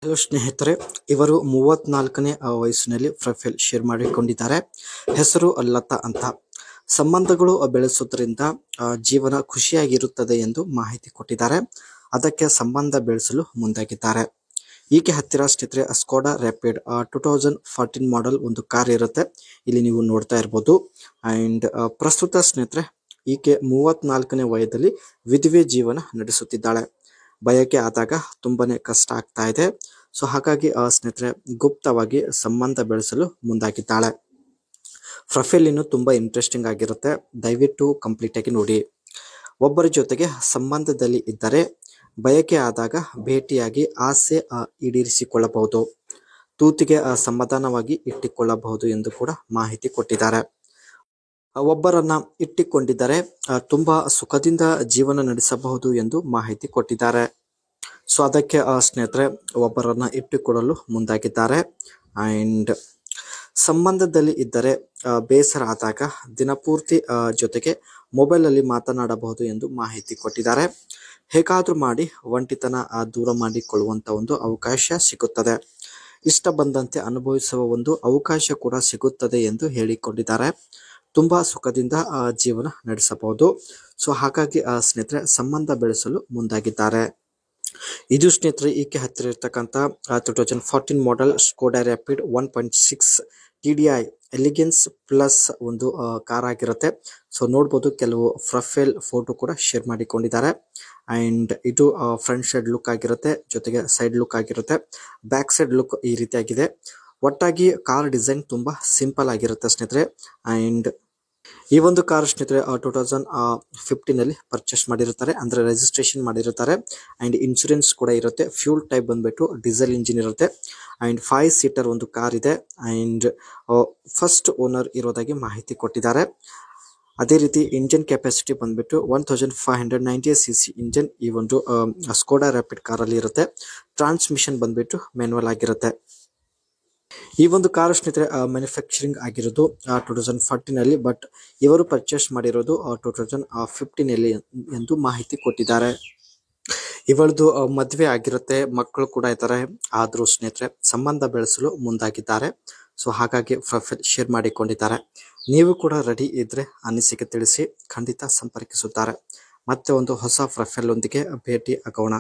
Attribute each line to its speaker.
Speaker 1: Hello ಸ್ನೇಹಿತರೆ, ಇವರು 34ನೇ ವಯಸ್ಸಿನಲ್ಲಿ ಪ್ರೊಫೈಲ್ ಶೇರ್ ಮಾಡಿಕೊಂಡಿದ್ದಾರೆ. ಹೆಸರು ಲತಾ ಅಂತ. ಸಂಬಂಧಗಳು ಬೆಳೆಸೋದ್ರಿಂದ ಜೀವನ ಖುಷಿಯಾಗಿರುತ್ತದೆ ಎಂದು ಮಾಹಿತಿ ಕೊಟ್ಟಿದ್ದಾರೆ. ಅದಕ್ಕೆ ಸಂಬಂಧ ಬೆಳೆಸಲು ಮುಂದಾಗಿದ್ದಾರೆ. ಈಕೆ ಹತ್ತಿರ ಸ್ನೇಹಿತರೆ ಸ್ಕೋಡಾ ರ್ಯಾಪಿಡ್ 2014 ಮಾಡೆಲ್ ಒಂದು ಕಾರ್ ಇರುತ್ತೆ. ಇಲ್ಲಿ ನೀವು ನೋಡ್ತಾ ಇರ್ಬೋದು. ಅಂಡ್ ಪ್ರಸ್ತುತ ಸ್ನೇಹಿತರೆ ಈಕೆ 34ನೇ ವಯದಲ್ಲಿ ವಿಧವೆ ಜೀವನ ನಡೆಸುತ್ತಿದ್ದಾಳೆ. ಬಯಕೆ ಆದಾಗ ತುಂಬಾನೇ ಕಷ್ಟ ಆಗ್ತಾ ಇದೆ. ಸೊ ಹಾಗಾಗಿ ಸ್ನೇಹಿತರೆ ಗುಪ್ತವಾಗಿ ಸಂಬಂಧ ಬೆಳೆಸಲು ಮುಂದಾಗಿದ್ದಾಳೆ. ಪ್ರೊಫೈಲ್ ಇನ್ನು ತುಂಬಾ ಇಂಟ್ರೆಸ್ಟಿಂಗ್ ಆಗಿರುತ್ತೆ. ದಯವಿಟ್ಟು ಕಂಪ್ಲೀಟ್ ಆಗಿ ನೋಡಿ. ಒಬ್ಬರ ಜೊತೆಗೆ ಸಂಬಂಧದಲ್ಲಿ ಇದ್ದರೆ ಬಯಕೆ ಆದಾಗ ಭೇಟಿಯಾಗಿ ಆಸೆ ಈಡೇರಿಸಿಕೊಳ್ಳಬಹುದು. ತೂತಿಗೆ ಸಮಾಧಾನವಾಗಿ ಇಟ್ಟುಕೊಳ್ಳಬಹುದು ಎಂದು ಕೂಡ ಮಾಹಿತಿ ಕೊಟ್ಟಿದ್ದಾರೆ. ಒಬ್ಬರನ್ನ ಇಟ್ಟುಕೊಂಡಿದ್ದರೆ ತುಂಬಾ ಸುಖದಿಂದ ಜೀವನ ನಡೆಸಬಹುದು ಎಂದು ಮಾಹಿತಿ ಕೊಟ್ಟಿದ್ದಾರೆ. ಸೊ ಅದಕ್ಕೆ ಸ್ನೇಹಿತರೆ ಒಬ್ಬರನ್ನ ಇಟ್ಟುಕೊಳ್ಳಲು ಮುಂದಾಗಿದ್ದಾರೆ. ಅಂಡ್ ಸಂಬಂಧದಲ್ಲಿ ಇದ್ದರೆ ಬೇಸರ ಆದಾಗ ದಿನಪೂರ್ತಿ ಜೊತೆಗೆ ಮೊಬೈಲ್ ಅಲ್ಲಿ ಮಾತನಾಡಬಹುದು ಎಂದು ಮಾಹಿತಿ ಕೊಟ್ಟಿದ್ದಾರೆ. ಹೇಗಾದ್ರೂ ಮಾಡಿ ಒಂಟಿತನ ದೂರ ಮಾಡಿಕೊಳ್ಳುವಂತ ಒಂದು ಅವಕಾಶ ಸಿಗುತ್ತದೆ. ಇಷ್ಟ ಬಂದಂತೆ ಅನುಭವಿಸುವ ಒಂದು ಅವಕಾಶ ಕೂಡ ಸಿಗುತ್ತದೆ ಎಂದು ಹೇಳಿಕೊಂಡಿದ್ದಾರೆ. ತುಂಬಾ ಸುಖದಿಂದ ಜೀವನ ನಡೆಸಬಹುದು. ಸೊ ಹಾಗಾಗಿ ಸ್ನೇಹಿತರೆ ಸಂಬಂಧ ಬೆಳೆಸಲು ಮುಂದಾಗಿದ್ದಾರೆ. ಇದು ಸ್ನೇಹಿತರೆ ಈಕೆ ಹತ್ತಿರ ಇರ್ತಕ್ಕಂಥ 2014 model Skoda rapid 1.6 TDI elegance plus ಒಂದು ಕಾರ್ ಆಗಿರುತ್ತೆ. ಸೊ ನೋಡ್ಬೋದು, ಕೆಲವು ಪ್ರೊಫೈಲ್ ಫೋಟೋ ಕೂಡ ಶೇರ್ ಮಾಡಿಕೊಂಡಿದ್ದಾರೆ. ಅಂಡ್ ಇದು ಫ್ರಂಟ್ ಸೈಡ್ ಲುಕ್ ಆಗಿರುತ್ತೆ, ಜೊತೆಗೆ ಸೈಡ್ ಲುಕ್ ಆಗಿರುತ್ತೆ. ಬ್ಯಾಕ್ ಸೈಡ್ ಲುಕ್ ಈ ರೀತಿಯಾಗಿದೆ. ಒಟ್ಟಾಗಿ ಕಾರ್ ಡಿಸೈನ್ ತುಂಬಾ ಸಿಂಪಲ್ ಆಗಿರುತ್ತೆ ಸ್ನೇಹಿತರೆ. ಅಂಡ್ ಈ ಒಂದು ಕಾರ್ ಸ್ನೇಹಿತರೆ 2015 ನಲ್ಲಿ ಪರ್ಚೇಸ್ ಮಾಡಿರುತ್ತಾರೆ, ಅಂದ್ರೆ ರಿಜಿಸ್ಟ್ರೇಷನ್ ಮಾಡಿರುತ್ತಾರೆ. ಅಂಡ್ ಇನ್ಶೂರೆನ್ಸ್ ಕೂಡ ಇರುತ್ತೆ. ಫ್ಯೂಲ್ ಟೈಪ್ ಬಂದ್ಬಿಟ್ಟು ಡೀಸೆಲ್ ಇಂಜಿನ್ ಇರುತ್ತೆ. ಅಂಡ್ 5 ಸೀಟರ್ ಒಂದು ಕಾರ್ ಇದೆ. ಅಂಡ್ ಫಸ್ಟ್ ಓನರ್ ಇರೋದಾಗಿ ಮಾಹಿತಿ ಕೊಟ್ಟಿದ್ದಾರೆ. ಅದೇ ರೀತಿ ಇಂಜಿನ್ ಕೆಪಾಸಿಟಿ ಬಂದ್ಬಿಟ್ಟು 1590cc ಇಂಜಿನ್ ಈ ಒಂದು ಸ್ಕೋಡಾ ರ್ಯಾಪಿಡ್ ಕಾರ್ ಅಲ್ಲಿ ಇರುತ್ತೆ. ಟ್ರಾನ್ಸ್ಮಿಷನ್ ಬಂದ್ಬಿಟ್ಟು ಮ್ಯಾನ್ಯುವಲ್ ಆಗಿರುತ್ತೆ. ಈ ಒಂದು ಕಾರ್ ಸ್ನೇಹಿತರೆ ಮ್ಯಾನುಫ್ಯಾಕ್ಚರಿಂಗ್ ಆಗಿರೋದು 2014 ನಲ್ಲಿ, ಬಟ್ ಇವರು ಪರ್ಚೇಸ್ ಮಾಡಿರೋದು 2015 ನಲ್ಲಿ ಎಂದು ಮಾಹಿತಿ ಕೊಟ್ಟಿದ್ದಾರೆ. ಇವಳದು ಮದುವೆ ಆಗಿರುತ್ತೆ, ಮಕ್ಕಳು ಕೂಡ ಇದ್ದಾರೆ. ಆದ್ರೂ ಸ್ನೇಹಿತರೆ ಸಂಬಂಧ ಬೆಳೆಸಲು ಮುಂದಾಗಿದ್ದಾರೆ. ಸೊ ಹಾಗಾಗಿ ಪ್ರೊಫೈಲ್ ಶೇರ್ ಮಾಡಿಕೊಂಡಿದ್ದಾರೆ. ನೀವು ಕೂಡ ರೆಡಿ ಇದ್ರೆ ಅನಿಸಿಕೆ ತಿಳಿಸಿ, ಖಂಡಿತ ಸಂಪರ್ಕಿಸುತ್ತಾರೆ. ಮತ್ತೆ ಒಂದು ಹೊಸ ಪ್ರೊಫೈಲ್ ಒಂದಿಗೆ ಭೇಟಿ ಆಗೋಣ.